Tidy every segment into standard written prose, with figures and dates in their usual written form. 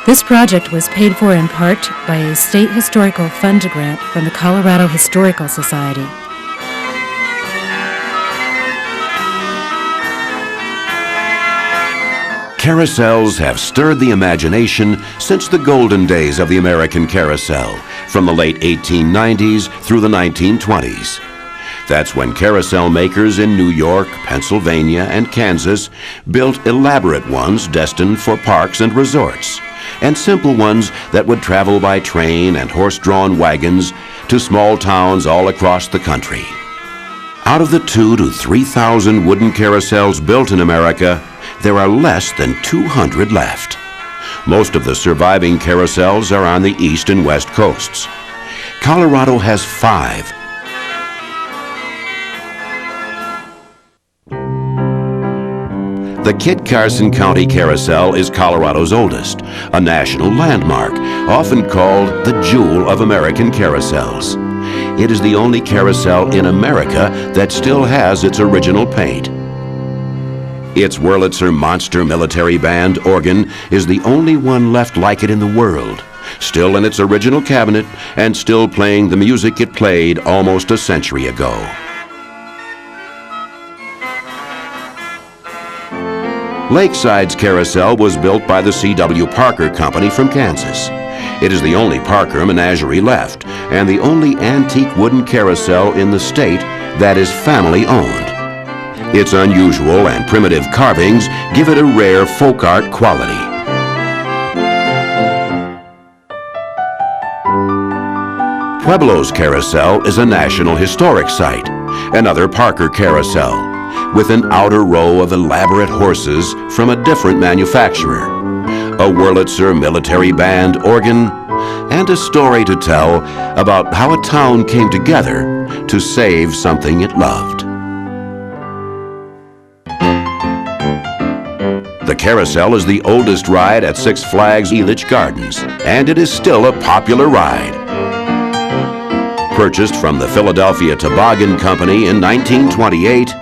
This project was paid for in part by a state historical fund grant from the Colorado Historical Society. Carousels have stirred the imagination since the golden days of the American carousel, from the late 1890s through the 1920s. That's when carousel makers in New York, Pennsylvania, and Kansas built elaborate ones destined for parks and resorts, and simple ones that would travel by train and horse-drawn wagons to small towns all across the country. Out of the 2,000 to 3,000 wooden carousels built in America, there are less than 200 left. Most of the surviving carousels are on the east and west coasts. Colorado has 5. The Kit Carson County Carousel is Colorado's oldest, a national landmark, often called the jewel of American carousels. It is the only carousel in America that still has its original paint. Its Wurlitzer Monster Military Band organ is the only one left like it in the world, still in its original cabinet and still playing the music it played almost a century ago. Lakeside's carousel was built by the C.W. Parker Company from Kansas. It is the only Parker menagerie left and the only antique wooden carousel in the state that is family-owned. Its unusual and primitive carvings give it a rare folk art quality. Pueblo's Carousel is a National Historic Site, another Parker carousel, with an outer row of elaborate horses from a different manufacturer, a Wurlitzer Military Band organ, and a story to tell about how a town came together to save something it loved. The carousel is the oldest ride at Six Flags Elitch Gardens, and it is still a popular ride. Purchased from the Philadelphia Toboggan Company in 1928,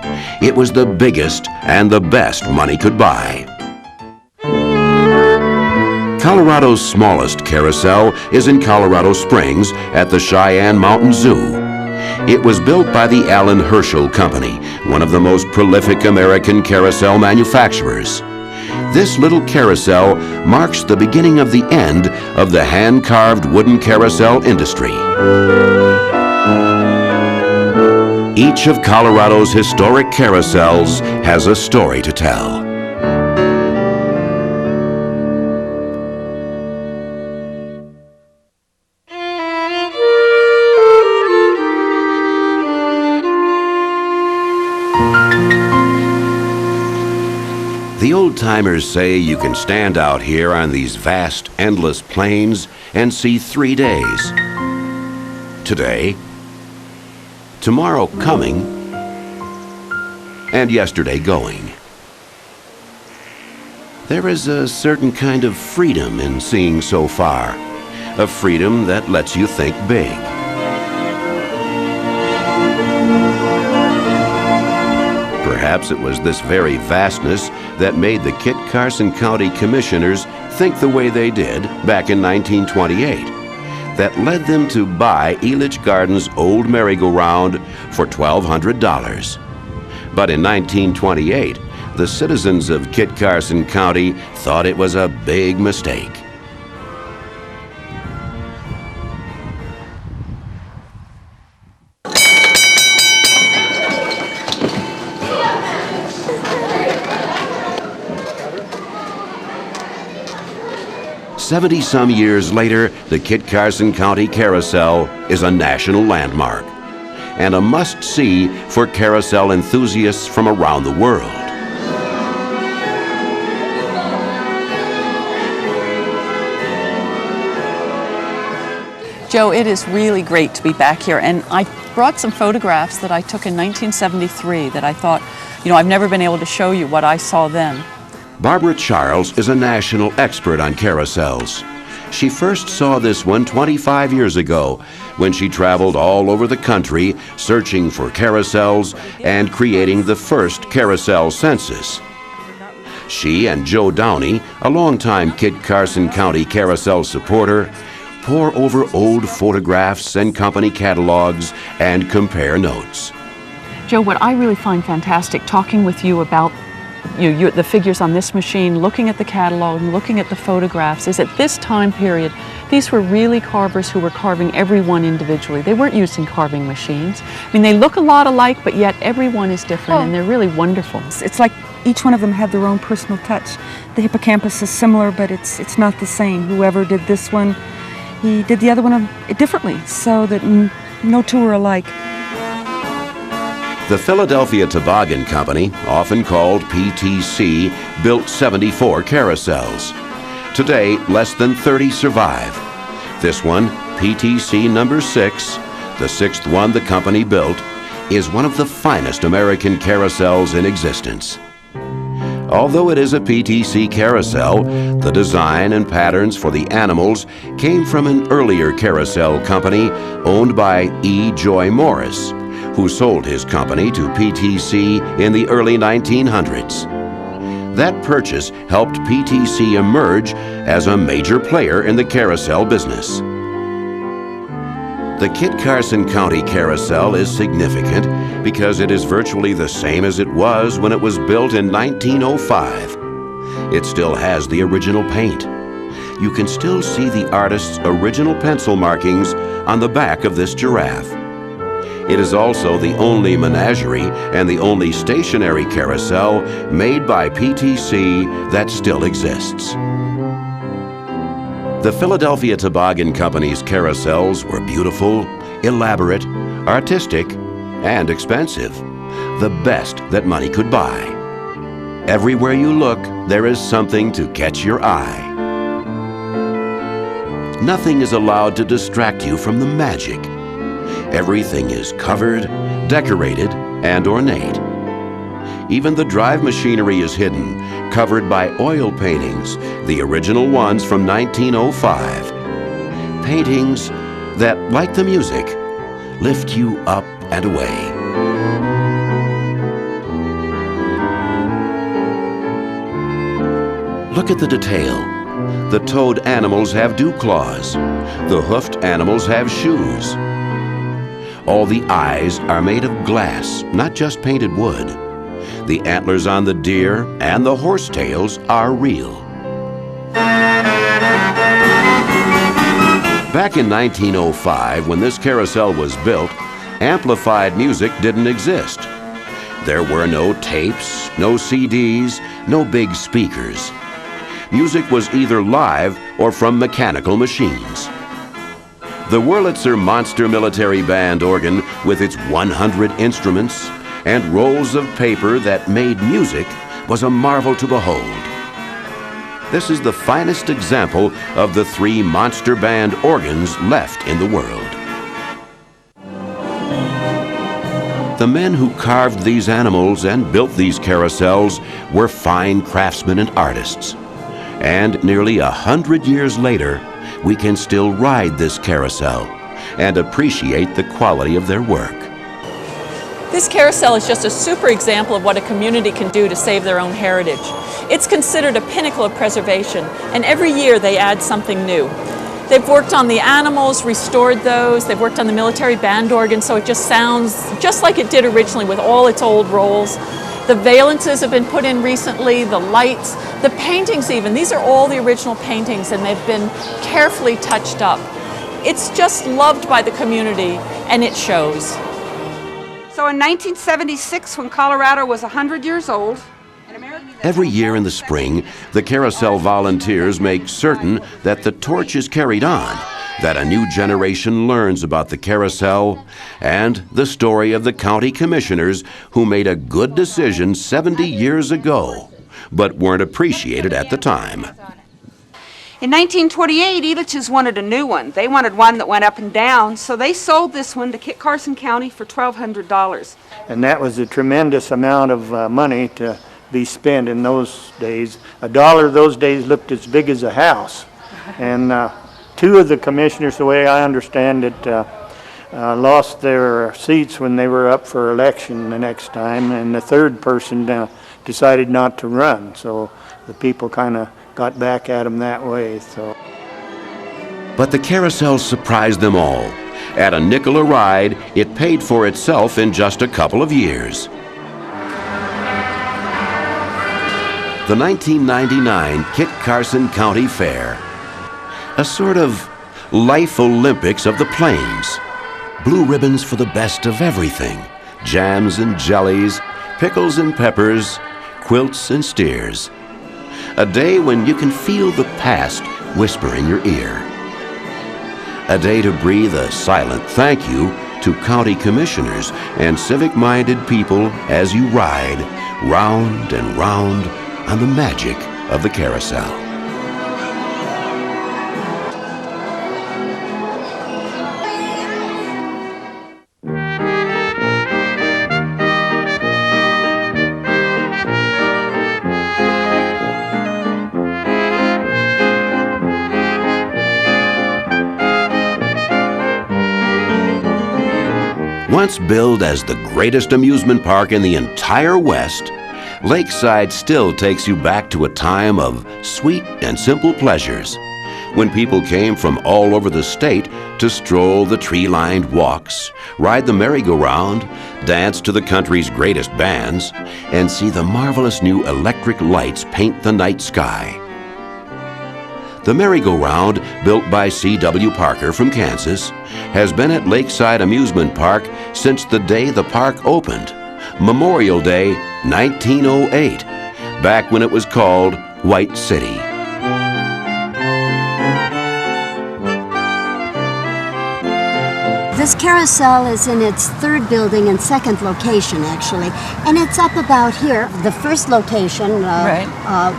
it was the biggest and the best money could buy. Colorado's smallest carousel is in Colorado Springs at the Cheyenne Mountain Zoo. It was built by the Allen Herschel Company, one of the most prolific American carousel manufacturers. This little carousel marks the beginning of the end of the hand-carved wooden carousel industry. Each of Colorado's historic carousels has a story to tell. The old-timers say you can stand out here on these vast, endless plains and see 3 days. Today, tomorrow coming, and yesterday going. There is a certain kind of freedom in seeing so far, a freedom that lets you think big. Perhaps it was this very vastness that made the Kit Carson County Commissioners think the way they did back in 1928, that led them to buy Elitch Gardens' old merry-go-round for $1,200. But in 1928, the citizens of Kit Carson County thought it was a big mistake. "70-some years later, the Kit Carson County Carousel is a national landmark and a must-see for carousel enthusiasts from around the world." Joe, it is really great to be back here, and I brought some photographs that I took in 1973 that I thought, I've never been able to show you what I saw then. Barbara Charles is a national expert on carousels. She first saw this one 25 years ago when she traveled all over the country searching for carousels and creating the first carousel census. She and Joe Downey, a longtime Kit Carson County Carousel supporter, pore over old photographs and company catalogs and compare notes. Joe, what I really find fantastic talking with you about the figures on this machine, looking at the catalog, looking at the photographs, is at this time period, these were really carvers who were carving every one individually. They weren't using carving machines. I mean, they look a lot alike, but yet every one is different, and they're really wonderful. It's like each one of them had their own personal touch. The hippocampus is similar, but it's not the same. Whoever did this one, he did the other one differently, so that no two are alike. The Philadelphia Toboggan Company, often called PTC, built 74 carousels. Today, less than 30 survive. This one, PTC number 6, the sixth one the company built, is one of the finest American carousels in existence. Although it is a PTC carousel, the design and patterns for the animals came from an earlier carousel company owned by E. Joy Morris, who sold his company to PTC in the early 1900s. That purchase helped PTC emerge as a major player in the carousel business. The Kit Carson County Carousel is significant because it is virtually the same as it was when it was built in 1905. It still has the original paint. You can still see the artist's original pencil markings on the back of this giraffe. It is also the only menagerie and the only stationary carousel made by PTC that still exists. The Philadelphia Toboggan Company's carousels were beautiful, elaborate, artistic, and expensive, the best that money could buy. Everywhere you look, there is something to catch your eye. Nothing is allowed to distract you from the magic. Everything is covered, decorated, and ornate. Even the drive machinery is hidden, covered by oil paintings, the original ones from 1905. Paintings that, like the music, lift you up and away. Look at the detail. The toed animals have dew claws. The hoofed animals have shoes. All the eyes are made of glass, not just painted wood. The antlers on the deer and the horse tails are real. Back in 1905, when this carousel was built, amplified music didn't exist. There were no tapes, no CDs, no big speakers. Music was either live or from mechanical machines. The Wurlitzer Monster Military Band organ, with its 100 instruments and rolls of paper that made music, was a marvel to behold. This is the finest example of the 3 Monster Band organs left in the world. The men who carved these animals and built these carousels were fine craftsmen and artists. And nearly 100 years later, we can still ride this carousel and appreciate the quality of their work. This carousel is just a super example of what a community can do to save their own heritage. It's considered a pinnacle of preservation, and every year they add something new. They've worked on the animals, restored those, they've worked on the military band organ, so it just sounds just like it did originally with all its old rolls. The valences have been put in recently, the lights, the paintings even. These are all the original paintings, and they've been carefully touched up. It's just loved by the community, and it shows. So in 1976, when Colorado was 100 years old, Every year in the spring, the carousel volunteers make certain that the torch is carried on, that a new generation learns about the carousel and the story of the county commissioners who made a good decision 70 years ago, but weren't appreciated at the time. In 1928, Elitch's wanted a new one. They wanted one that went up and down, so they sold this one to Kit Carson County for $1,200. And that was a tremendous amount of money to be spent in those days. $1 those days looked as big as a house. And 2 of the commissioners, the way I understand it, lost their seats when they were up for election the next time, and the third person decided not to run. So the people kind of got back at them that way. So. But the carousel surprised them all. At a nickel a ride, it paid for itself in just a couple of years. The 1999 Kit Carson County Fair. A sort of Life Olympics of the Plains. Blue ribbons for the best of everything. Jams and jellies, pickles and peppers, quilts and steers. A day when you can feel the past whisper in your ear. A day to breathe a silent thank you to county commissioners and civic-minded people as you ride round and round on the magic of the carousel. Once billed as the greatest amusement park in the entire West, Lakeside still takes you back to a time of sweet and simple pleasures, when people came from all over the state to stroll the tree-lined walks, ride the merry-go-round, dance to the country's greatest bands, and see the marvelous new electric lights paint the night sky. The merry-go-round, built by C.W. Parker from Kansas, has been at Lakeside Amusement Park since the day the park opened, Memorial Day, 1908, back when it was called White City. This carousel is in its third building and second location, actually, and it's up about here. The first location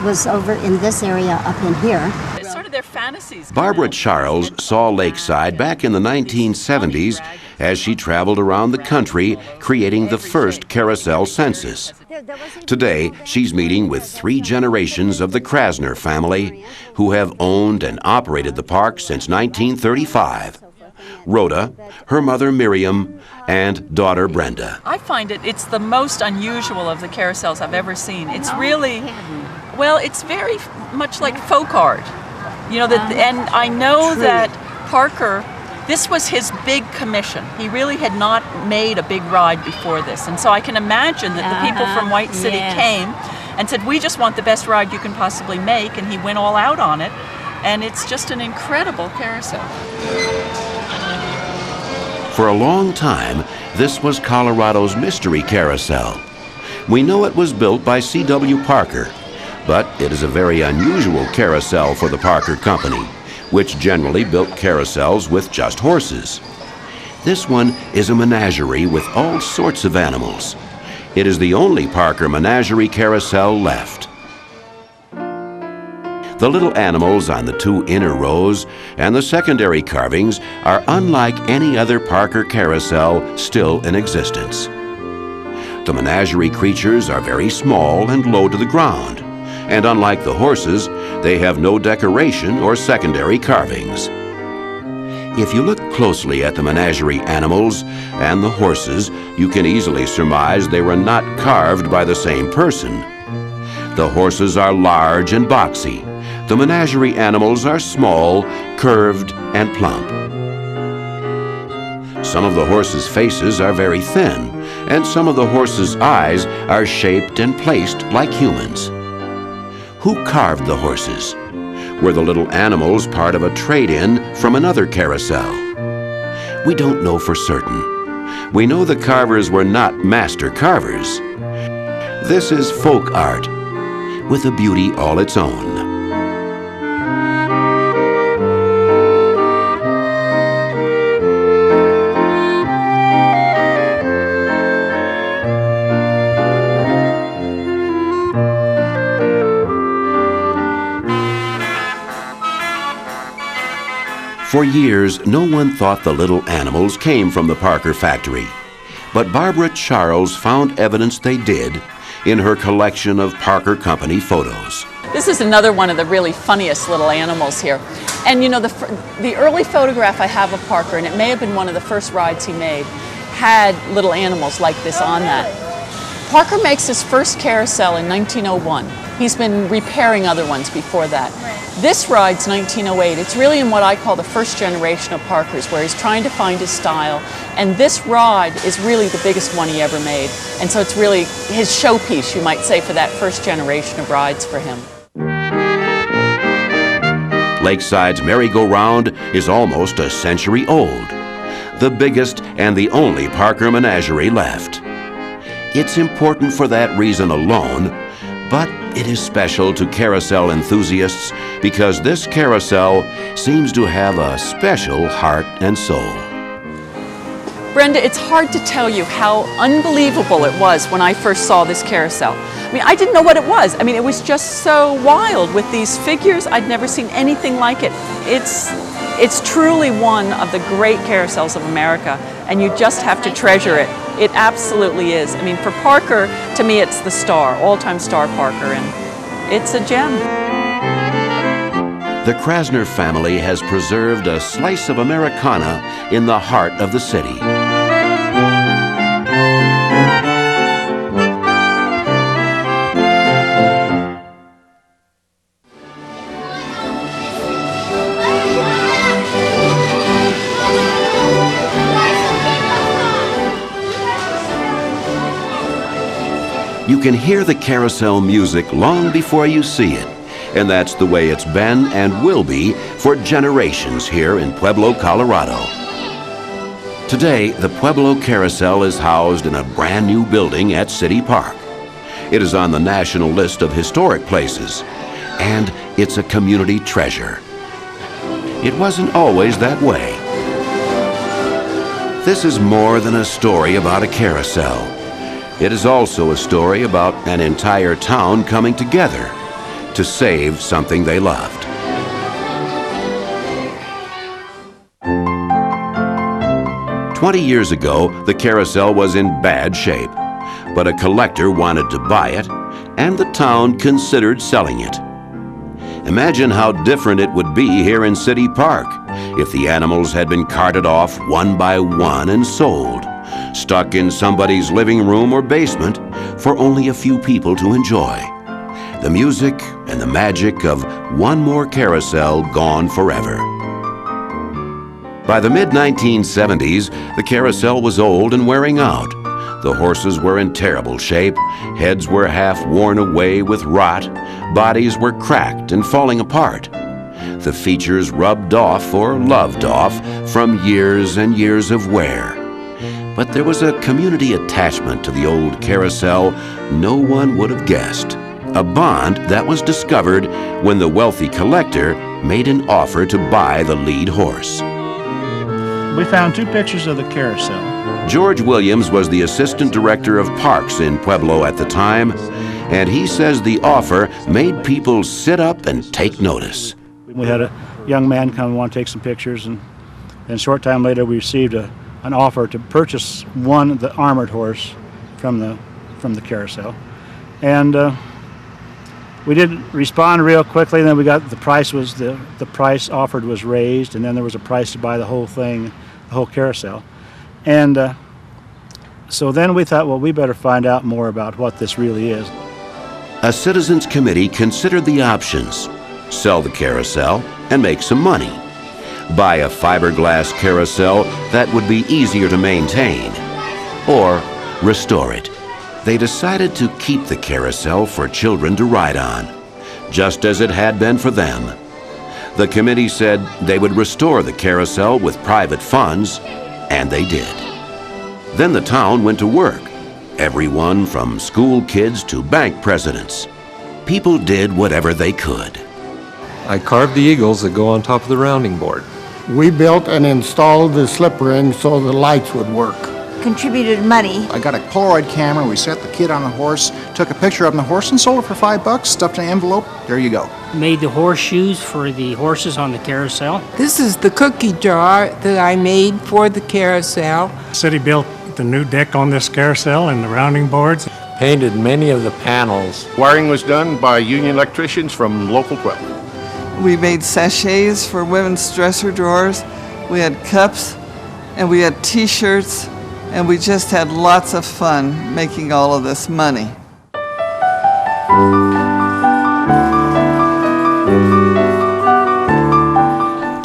was over in this area up in here. It's sort of their fantasies. Barbara Charles saw Lakeside back in the 1970s as she traveled around the country creating the first carousel census. Today, she's meeting with 3 generations of the Krasner family who have owned and operated the park since 1935. Rhoda, her mother Miriam, and daughter Brenda. I find it's the most unusual of the carousels I've ever seen. It's really, well, it's very much like folk art. You know, and I know that Parker, this was his big commission. He really had not made a big ride before this. And so I can imagine that the people from White City came and said, we just want the best ride you can possibly make, and he went all out on it. And it's just an incredible carousel. For a long time, this was Colorado's mystery carousel. We know it was built by C.W. Parker, but it is a very unusual carousel for the Parker Company, which generally built carousels with just horses. This one is a menagerie with all sorts of animals. It is the only Parker menagerie carousel left. The little animals on the 2 inner rows and the secondary carvings are unlike any other Parker carousel still in existence. The menagerie creatures are very small and low to the ground, and unlike the horses, they have no decoration or secondary carvings. If you look closely at the menagerie animals and the horses, you can easily surmise they were not carved by the same person. The horses are large and boxy. The menagerie animals are small, curved, and plump. Some of the horses' faces are very thin, and some of the horses' eyes are shaped and placed like humans. Who carved the horses? Were the little animals part of a trade-in from another carousel? We don't know for certain. We know the carvers were not master carvers. This is folk art, with a beauty all its own. For years, no one thought the little animals came from the Parker factory. But Barbara Charles found evidence they did in her collection of Parker Company photos. This is another one of the really funniest little animals here. And you know, the early photograph I have of Parker, and it may have been one of the first rides he made, had little animals like this on that. Parker makes his first carousel in 1901. He's been repairing other ones before that. This ride's 1908. It's really in what I call the first generation of Parker's, where he's trying to find his style. And this ride is really the biggest one he ever made. And so it's really his showpiece, you might say, for that first generation of rides for him. Lakeside's merry-go-round is almost a century old, the biggest and the only Parker menagerie left. It's important for that reason alone, but it is special to carousel enthusiasts because this carousel seems to have a special heart and soul. Brenda, it's hard to tell you how unbelievable it was when I first saw this carousel. I mean, I didn't know what it was. I mean, it was just so wild with these figures. I'd never seen anything like it. It's truly one of the great carousels of America, and you just have to treasure it. It absolutely is. I mean, for Parker, to me, it's the star, all-time star Parker, and it's a gem. The Krasner family has preserved a slice of Americana in the heart of the city. You can hear the carousel music long before you see it, and that's the way it's been and will be for generations here in Pueblo, Colorado. Today, the Pueblo Carousel is housed in a brand new building at City Park. It is on the national list of historic places, and it's a community treasure. It wasn't always that way. This is more than a story about a carousel. It is also a story about an entire town coming together to save something they loved. "20 years ago, the carousel was in bad shape, but a collector wanted to buy it, and the town considered selling it. Imagine how different it would be here in City Park if the animals had been carted off one by one and sold, stuck in somebody's living room or basement for only a few people to enjoy. The music and the magic of one more carousel gone forever." By the mid-1970s, the carousel was old and wearing out. The horses were in terrible shape, heads were half worn away with rot, bodies were cracked and falling apart. The features rubbed off or loved off from years and years of wear. But there was a community attachment to the old carousel no one would have guessed. A bond that was discovered when the wealthy collector made an offer to buy the lead horse. We found 2 pictures of the carousel. George Williams was the assistant director of parks in Pueblo at the time, and he says the offer made people sit up and take notice. We had a young man come and want to take some pictures, and a short time later we received an offer to purchase the armored horse from the carousel. And we did respond real quickly. Then we got the price offered was raised, and then there was a price to buy the whole thing, the whole carousel. And so then we thought, well, we better find out more about what this really is. A citizens committee considered the options: sell the carousel and make some money, buy a fiberglass carousel that would be easier to maintain, or restore it. They decided to keep the carousel for children to ride on, just as it had been for them. The committee said they would restore the carousel with private funds, and they did. Then the town went to work. Everyone from school kids to bank presidents. People did whatever they could. I carved the eagles that go on top of the rounding board. We built and installed the slip ring so the lights would work. Contributed money. I got a Polaroid camera, we set the kid on the horse, took a picture of the horse and sold it for $5, stuffed in an envelope, there you go. Made the horseshoes for the horses on the carousel. This is the cookie jar that I made for the carousel. City built the new deck on this carousel and the rounding boards. Painted many of the panels. Wiring was done by union electricians from Local 12. We made sachets for women's dresser drawers. We had cups, and we had t-shirts, And we just had lots of fun making all of this money.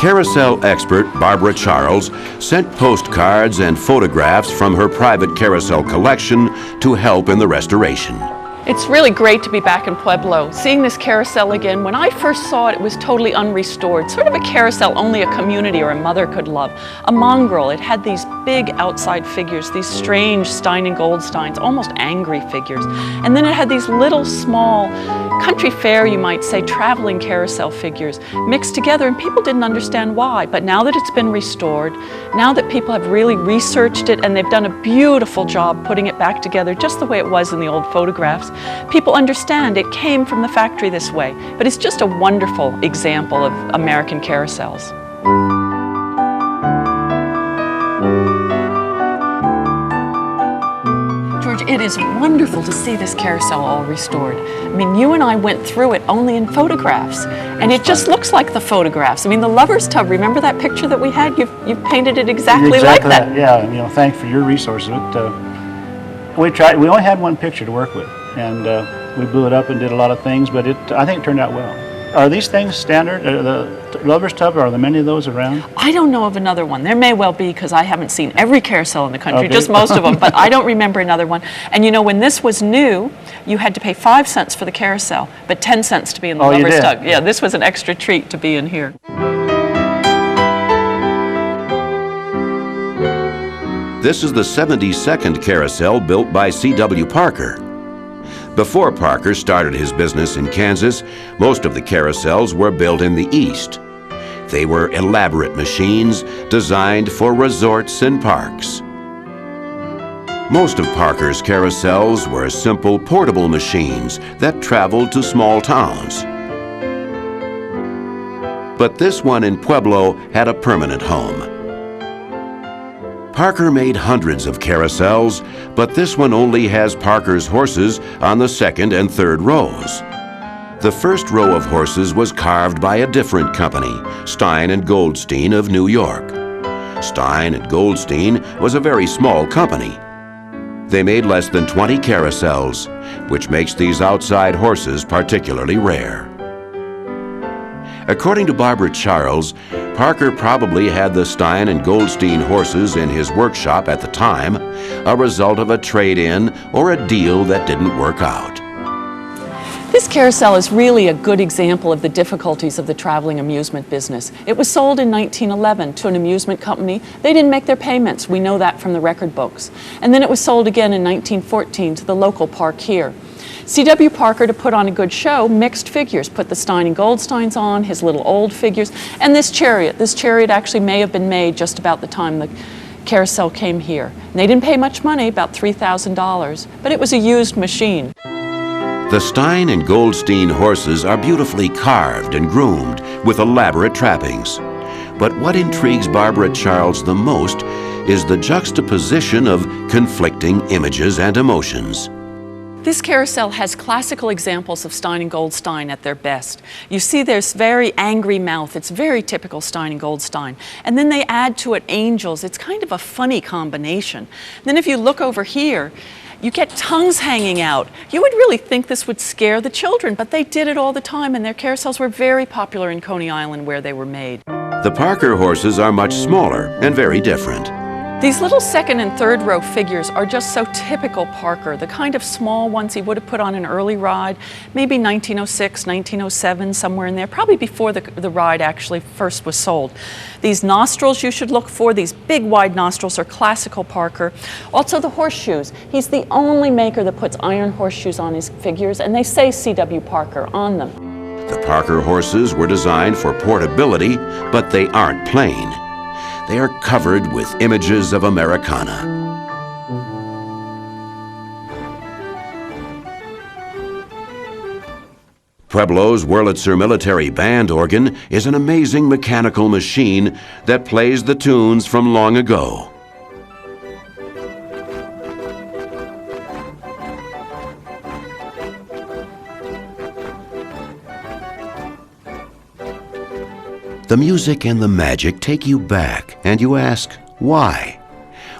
Carousel expert Barbara Charles sent postcards and photographs from her private carousel collection to help in the restoration. It's really great to be back in Pueblo, seeing this carousel again. When I first saw it, it was totally unrestored, sort of a carousel only a community or a mother could love. A mongrel, it had these big outside figures, these strange Stein and Goldsteins, almost angry figures. And then it had these little small country fair, you might say, traveling carousel figures mixed together, and people didn't understand why. But now that it's been restored, now that people have really researched it and they've done a beautiful job putting it back together just the way it was in the old photographs, people understand it came from the factory this way. But it's just a wonderful example of American carousels. It is wonderful to see this carousel all restored. I mean, you and I went through it only in photographs, and it just looks like the photographs. I mean, the lover's tub, remember that picture that we had? You've painted it exactly like that. Yeah, thanks for your resources. We only had one picture to work with, and we blew it up and did a lot of things, but I think it turned out well. Are these things standard? The lover's tub, are there many of those around? I don't know of another one. There may well be, because I haven't seen every carousel in the country, just most of them, but I don't remember another one. And when this was new, you had to pay 5 cents for the carousel, but 10 cents to be in the lover's tub. Yeah, this was an extra treat to be in here. This is the 72nd carousel built by C.W. Parker. Before Parker started his business in Kansas, most of the carousels were built in the East. They were elaborate machines designed for resorts and parks. Most of Parker's carousels were simple portable machines that traveled to small towns. But this one in Pueblo had a permanent home. Parker made hundreds of carousels, but this one only has Parker's horses on the second and third rows. The first row of horses was carved by a different company, Stein and Goldstein of New York. Stein and Goldstein was a very small company. They made less than 20 carousels, which makes these outside horses particularly rare. According to Barbara Charles, Parker probably had the Stein and Goldstein horses in his workshop at the time, a result of a trade-in or a deal that didn't work out. This carousel is really a good example of the difficulties of the traveling amusement business. It was sold in 1911 to an amusement company. They didn't make their payments. We know that from the record books. And then it was sold again in 1914 to the local park here. C.W. Parker, to put on a good show, mixed figures, put the Stein and Goldsteins on, his little old figures, and this chariot. This chariot actually may have been made just about the time the carousel came here. And they didn't pay much money, about $3,000, but it was a used machine. The Stein and Goldstein horses are beautifully carved and groomed with elaborate trappings. But what intrigues Barbara Charles the most is the juxtaposition of conflicting images and emotions. This carousel has classical examples of Stein and Goldstein at their best. You see this very angry mouth. It's very typical Stein and Goldstein. And then they add to it angels. It's kind of a funny combination. And then if you look over here, you get tongues hanging out. You would really think this would scare the children, but they did it all the time, and their carousels were very popular in Coney Island where they were made. The Parker horses are much smaller and very different. These little second and third row figures are just so typical Parker, the kind of small ones he would have put on an early ride, maybe 1906, 1907, somewhere in there, probably before the ride actually first was sold. These nostrils you should look for, these big wide nostrils are classical Parker. Also the horseshoes. He's the only maker that puts iron horseshoes on his figures, and they say C.W. Parker on them. The Parker horses were designed for portability, but they aren't plain. They are covered with images of Americana. Pueblo's Wurlitzer military band organ is an amazing mechanical machine that plays the tunes from long ago. The music and the magic take you back, and you ask, why?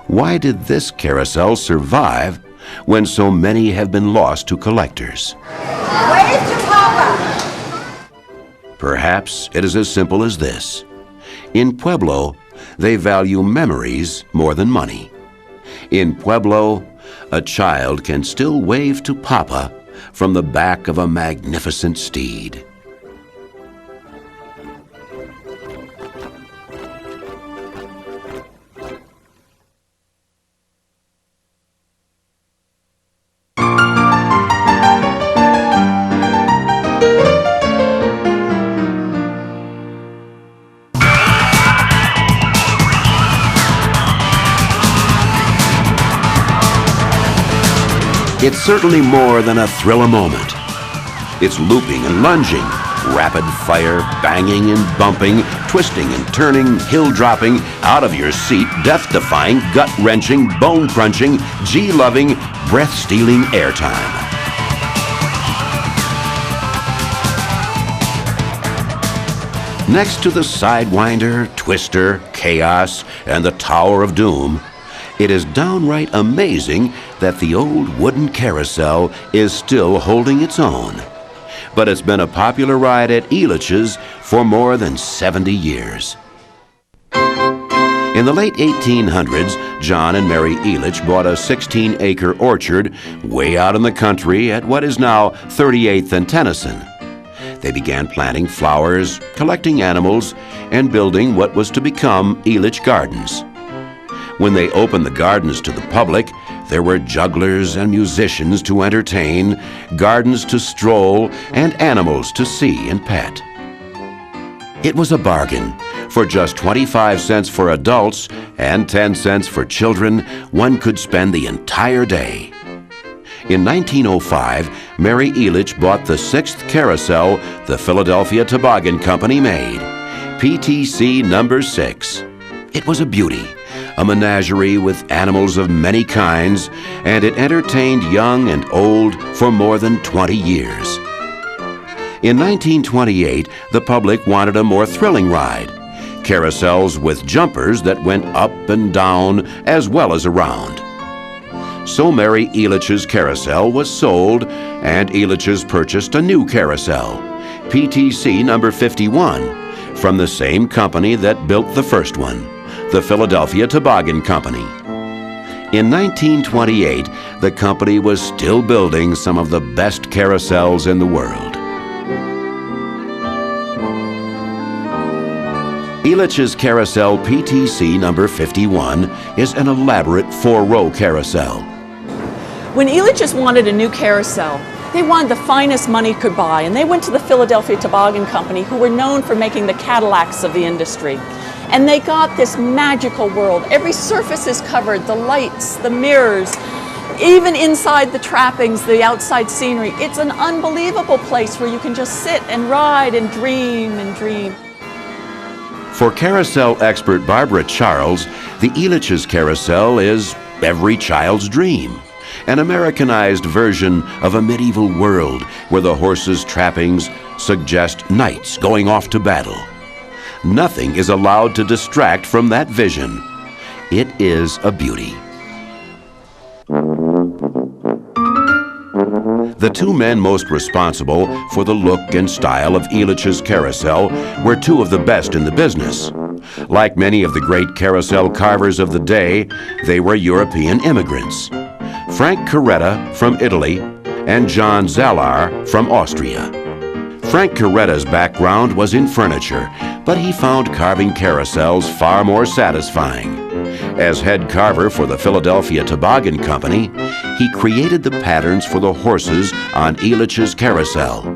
Why did this carousel survive when so many have been lost to collectors? Wave to Papa! Perhaps it is as simple as this. In Pueblo, they value memories more than money. In Pueblo, a child can still wave to Papa from the back of a magnificent steed. It's certainly more than a thriller moment. It's looping and lunging, rapid fire, banging and bumping, twisting and turning, hill dropping, out of your seat, death-defying, gut-wrenching, bone-crunching, G-loving, breath-stealing airtime. Next to the Sidewinder, Twister, Chaos, and the Tower of Doom, it is downright amazing that the old wooden carousel is still holding its own. But it's been a popular ride at Elitch's for more than 70 years. In the late 1800s, John and Mary Elitch bought a 16-acre orchard way out in the country at what is now 38th and Tennyson. They began planting flowers, collecting animals, and building what was to become Elitch Gardens. When they opened the gardens to the public, there were jugglers and musicians to entertain, gardens to stroll, and animals to see and pet. It was a bargain. For just 25 cents for adults and 10 cents for children, one could spend the entire day. In 1905, Mary Elitch bought the 6th carousel the Philadelphia Toboggan Company made, PTC number 6. It was a beauty, a menagerie with animals of many kinds, and it entertained young and old for more than 20 years. In 1928, the public wanted a more thrilling ride, carousels with jumpers that went up and down as well as around. So Mary Elitch's carousel was sold, and Elitch's purchased a new carousel, PTC number 51, from the same company that built the first one, the Philadelphia Toboggan Company. In 1928, the company was still building some of the best carousels in the world. Elitch's carousel PTC number 51 is an elaborate 4-row carousel. When Elitch's wanted a new carousel, they wanted the finest money could buy, and they went to the Philadelphia Toboggan Company, who were known for making the Cadillacs of the industry. And they got this magical world. Every surface is covered, the lights, the mirrors, even inside the trappings, the outside scenery. It's an unbelievable place where you can just sit and ride and dream and dream. For carousel expert Barbara Charles, the Elitch's carousel is every child's dream, an Americanized version of a medieval world where the horses' trappings suggest knights going off to battle. Nothing is allowed to distract from that vision. It is a beauty. The two men most responsible for the look and style of Elitch's carousel were two of the best in the business. Like many of the great carousel carvers of the day, they were European immigrants. Frank Caretta from Italy and John Zallar from Austria. Frank Caretta's background was in furniture, but he found carving carousels far more satisfying. As head carver for the Philadelphia Toboggan Company, he created the patterns for the horses on Elitch's carousel.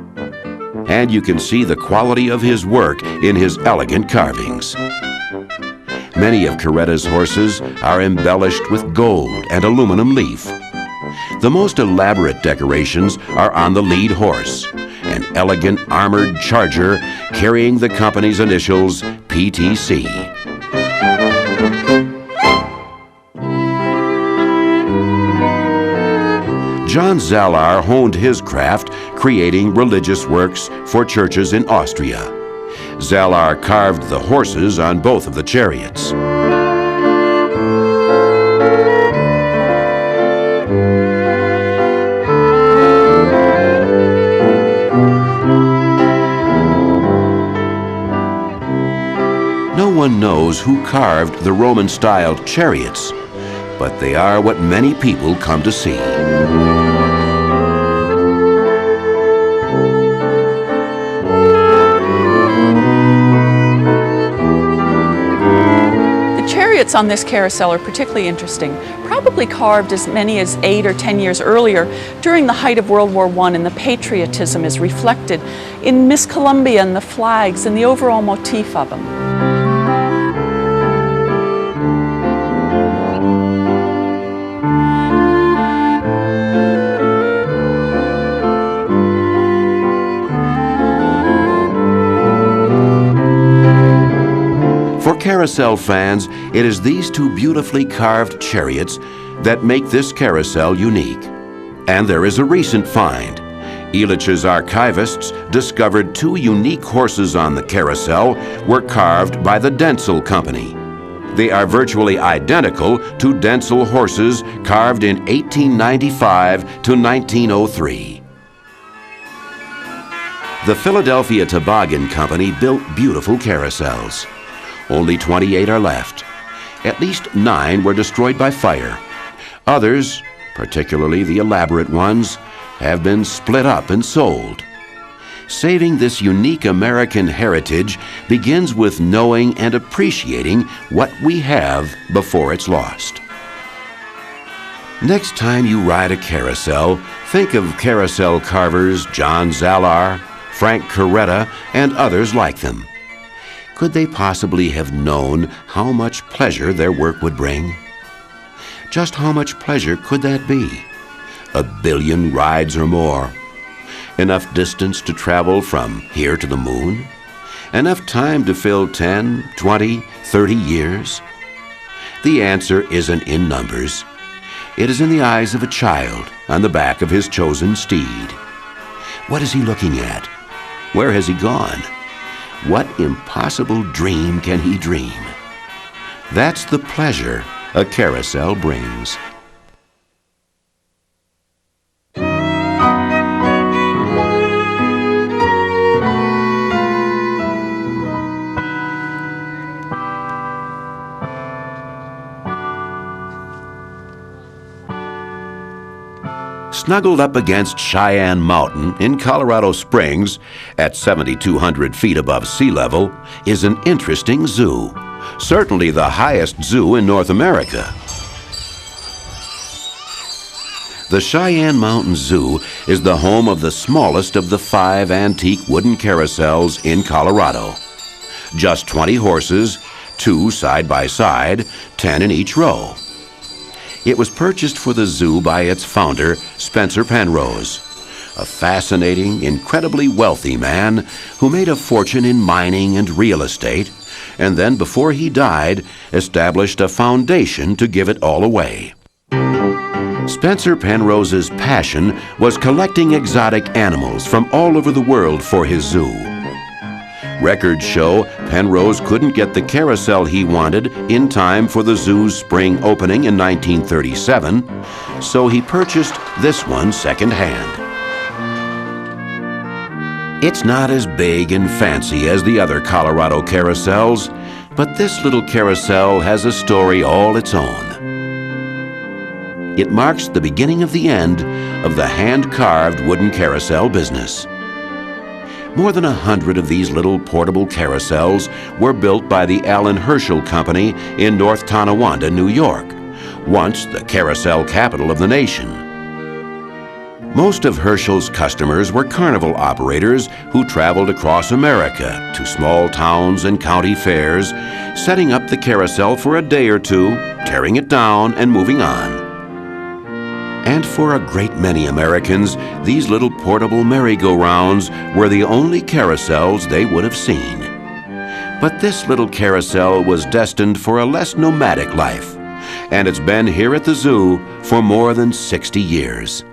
And you can see the quality of his work in his elegant carvings. Many of Caretta's horses are embellished with gold and aluminum leaf. The most elaborate decorations are on the lead horse, an elegant armored charger carrying the company's initials, PTC. John Zallar honed his craft creating religious works for churches in Austria. Zallar carved the horses on both of the chariots. knows who carved the Roman-style chariots, but they are what many people come to see. Chariots on this carousel are particularly interesting, probably carved as many as 8 or 10 years earlier during the height of World War I, and the patriotism is reflected in Miss Columbia and the flags and the overall motif of them. For carousel fans, it is these two beautifully carved chariots that make this carousel unique. And there is a recent find. Elitch's archivists discovered 2 unique horses on the carousel were carved by the Dentzel Company. They are virtually identical to Dentzel horses carved in 1895 to 1903. The Philadelphia Toboggan Company built beautiful carousels. Only 28 are left. At least 9 were destroyed by fire. Others, particularly the elaborate ones, have been split up and sold. Saving this unique American heritage begins with knowing and appreciating what we have before it's lost. Next time you ride a carousel, think of carousel carvers John Zallar, Frank Coretta, and others like them. Could they possibly have known how much pleasure their work would bring? Just how much pleasure could that be? 1 billion rides or more? Enough distance to travel from here to the moon? Enough time to fill 10, 20, 30 years? The answer isn't in numbers. It is in the eyes of a child on the back of his chosen steed. What is he looking at? Where has he gone? What impossible dream can he dream? That's the pleasure a carousel brings. Snuggled up against Cheyenne Mountain in Colorado Springs, at 7,200 feet above sea level, is an interesting zoo. Certainly the highest zoo in North America. The Cheyenne Mountain Zoo is the home of the smallest of the 5 antique wooden carousels in Colorado. Just 20 horses, 2 side by side, 10 in each row. It was purchased for the zoo by its founder, Spencer Penrose, a fascinating, incredibly wealthy man who made a fortune in mining and real estate, and then before he died, established a foundation to give it all away. Spencer Penrose's passion was collecting exotic animals from all over the world for his zoo. Records show Penrose couldn't get the carousel he wanted in time for the zoo's spring opening in 1937, so he purchased this one secondhand. It's not as big and fancy as the other Colorado carousels, but this little carousel has a story all its own. It marks the beginning of the end of the hand-carved wooden carousel business. More than 100 of these little portable carousels were built by the Allen Herschel Company in North Tonawanda, New York, once the carousel capital of the nation. Most of Herschel's customers were carnival operators who traveled across America to small towns and county fairs, setting up the carousel for a day or two, tearing it down, and moving on. And for a great many Americans, these little portable merry-go-rounds were the only carousels they would have seen. But this little carousel was destined for a less nomadic life, and it's been here at the zoo for more than 60 years.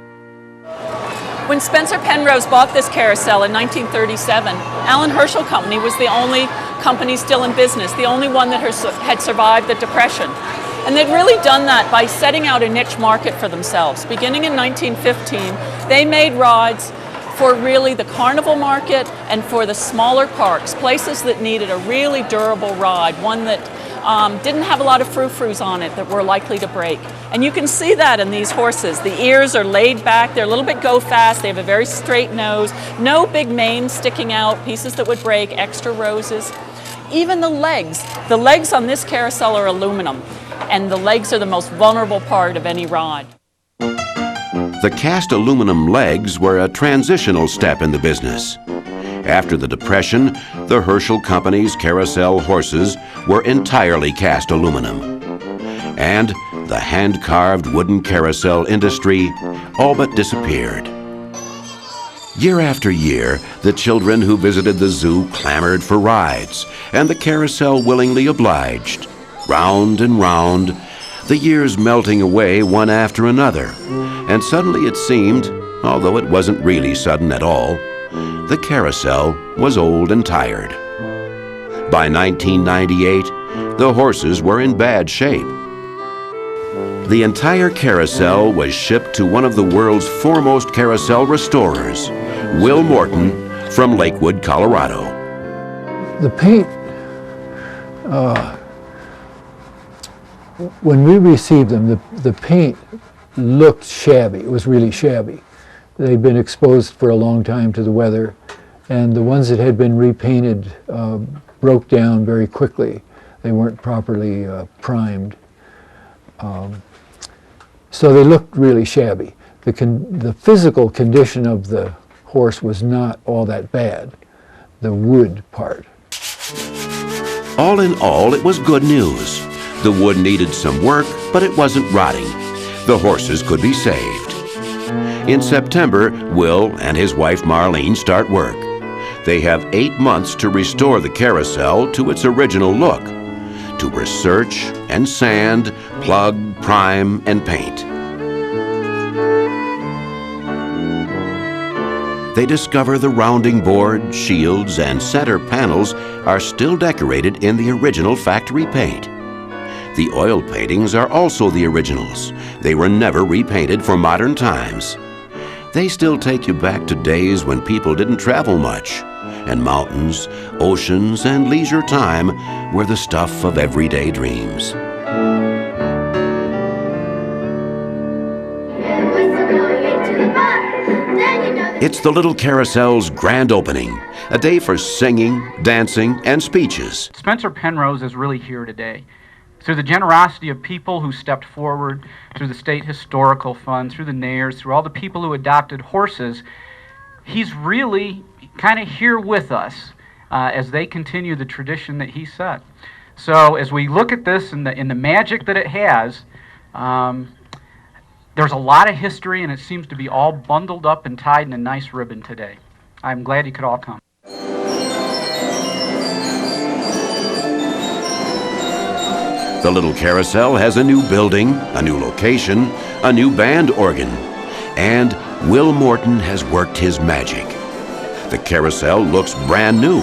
When Spencer Penrose bought this carousel in 1937, Allen Herschel Company was the only company still in business, the only one that had survived the Depression. And they'd really done that by setting out a niche market for themselves. Beginning in 1915, they made rides for really the carnival market and for the smaller parks, places that needed a really durable ride, one that didn't have a lot of frou-frous on it that were likely to break. And you can see that in these horses. The ears are laid back, they're a little bit go-fast, they have a very straight nose, no big mane sticking out, pieces that would break, extra roses. Even the legs on this carousel are aluminum, and the legs are the most vulnerable part of any ride. The cast aluminum legs were a transitional step in the business. After the Depression, the Herschel Company's carousel horses were entirely cast aluminum. And the hand-carved wooden carousel industry all but disappeared. Year after year, the children who visited the zoo clamored for rides, and the carousel willingly obliged. Round and round, the years melting away one after another, and suddenly it seemed, although it wasn't really sudden at all, the carousel was old and tired. By 1998, the horses were in bad shape. The entire carousel was shipped to one of the world's foremost carousel restorers, Will Morton from Lakewood, Colorado. The paint, when we received them, the paint looked shabby. It was really shabby. They'd been exposed for a long time to the weather, and the ones that had been repainted broke down very quickly. They weren't properly primed. So they looked really shabby. The physical condition of the horse was not all that bad, the wood part. All in all, it was good news. The wood needed some work, but it wasn't rotting. The horses could be saved. In September, Will and his wife Marlene start work. They have 8 months to restore the carousel to its original look, to research and sand, plug, prime, and paint. They discover the rounding board, shields, and center panels are still decorated in the original factory paint. The oil paintings are also the originals. They were never repainted for modern times. They still take you back to days when people didn't travel much, and mountains, oceans, and leisure time were the stuff of everyday dreams. It's the Little Carousel's grand opening, a day for singing, dancing, and speeches. Spencer Penrose is really here today. Through the generosity of people who stepped forward, through the State Historical Fund, through the Nayers, through all the people who adopted horses, he's really kind of here with us as they continue the tradition that he set. So as we look at this and the magic that it has, there's a lot of history, and it seems to be all bundled up and tied in a nice ribbon today. I'm glad you could all come. The Little Carousel has a new building, a new location, a new band organ, and Will Morton has worked his magic. The carousel looks brand new.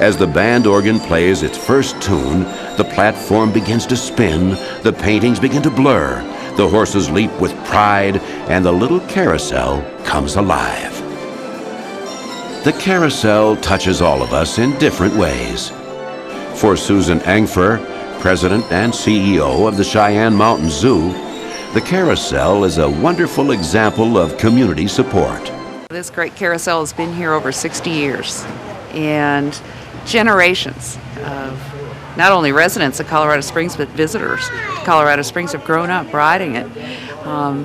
As the band organ plays its first tune, the platform begins to spin, the paintings begin to blur, the horses leap with pride, and the little carousel comes alive. The carousel touches all of us in different ways. For Susan Angfer, President and CEO of the Cheyenne Mountain Zoo, the carousel is a wonderful example of community support. This great carousel has been here over 60 years, and generations of not only residents of Colorado Springs, but visitors to Colorado Springs have grown up riding it.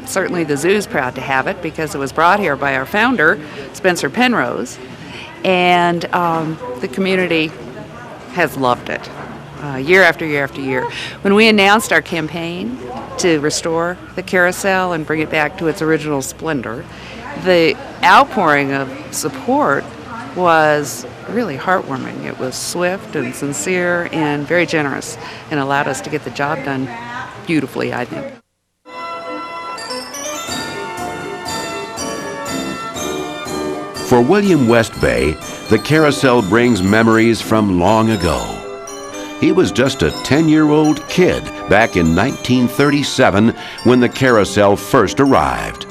Certainly the zoo is proud to have it because it was brought here by our founder, Spencer Penrose, and the community has loved it. Year after year after year. When we announced our campaign to restore the carousel and bring it back to its original splendor, the outpouring of support was really heartwarming. It was swift and sincere and very generous, and allowed us to get the job done beautifully, I think. For William Westbay, the carousel brings memories from long ago. He was just a 10-year-old kid back in 1937 when the carousel first arrived.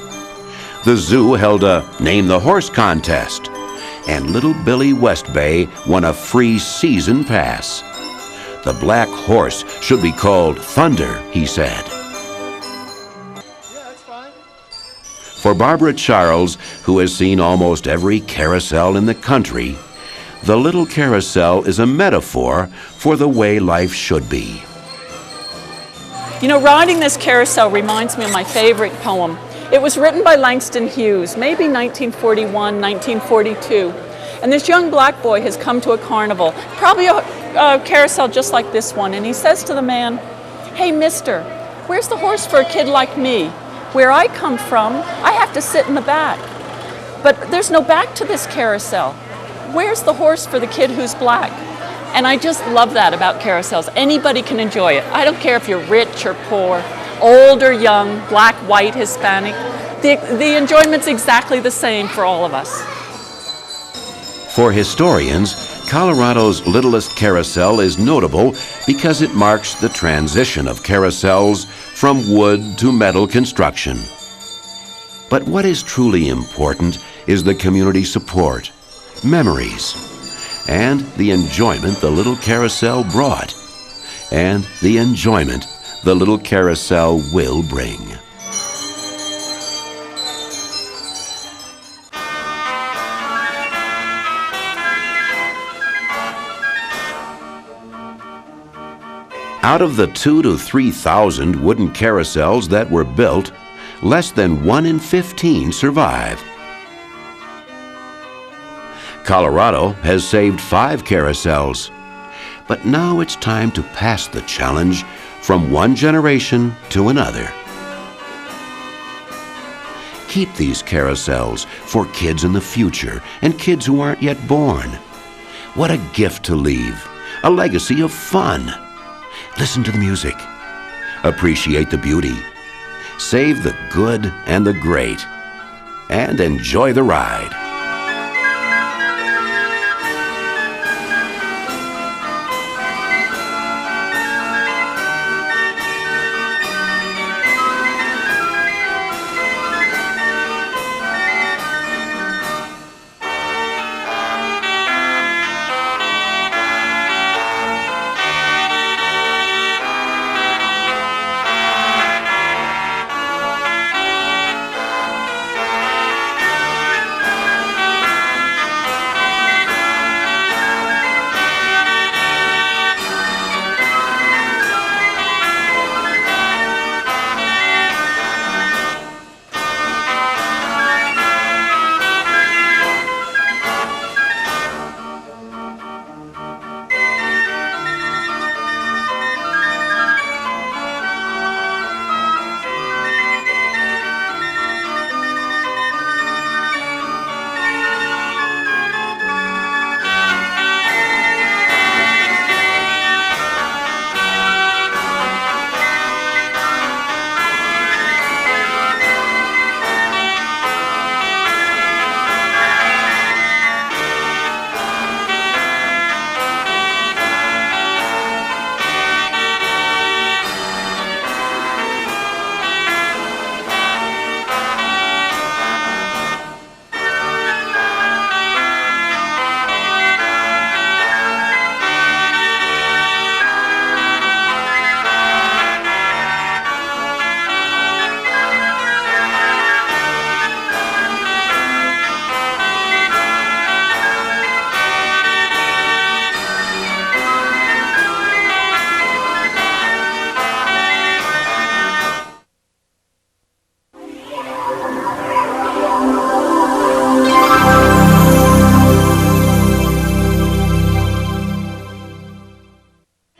the zoo held a Name the Horse contest, and little Billy Westbay won a free season pass. The black horse should be called Thunder, he said. For Barbara Charles, who has seen almost every carousel in the country, the little carousel is a metaphor for the way life should be. You know, riding this carousel reminds me of my favorite poem. It was written by Langston Hughes, maybe 1941, 1942. And this young black boy has come to a carnival, probably a carousel just like this one, and he says to the man, "Hey, mister, where's the horse for a kid like me? Where I come from, I have to sit in the back. But there's no back to this carousel. Where's the horse for the kid who's black?" And I just love that about carousels. Anybody can enjoy it. I don't care if you're rich or poor, old or young, black, white, Hispanic. The enjoyment's exactly the same for all of us. For historians, Colorado's littlest carousel is notable because it marks the transition of carousels from wood to metal construction. But what is truly important is the community support, memories, and the enjoyment the little carousel brought, and the enjoyment the little carousel will bring. Out of the 2,000 to 3,000 wooden carousels that were built, less than 1 in 15 survive. Colorado has saved 5 carousels, but now it's time to pass the challenge from one generation to another. Keep these carousels for kids in the future and kids who aren't yet born. What a gift to leave, a legacy of fun. Listen to the music, appreciate the beauty, save the good and the great, and enjoy the ride.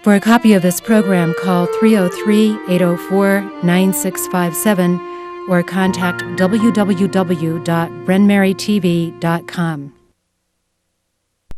For a copy of this program, call 303-804-9657 or contact www.brenmarytv.com.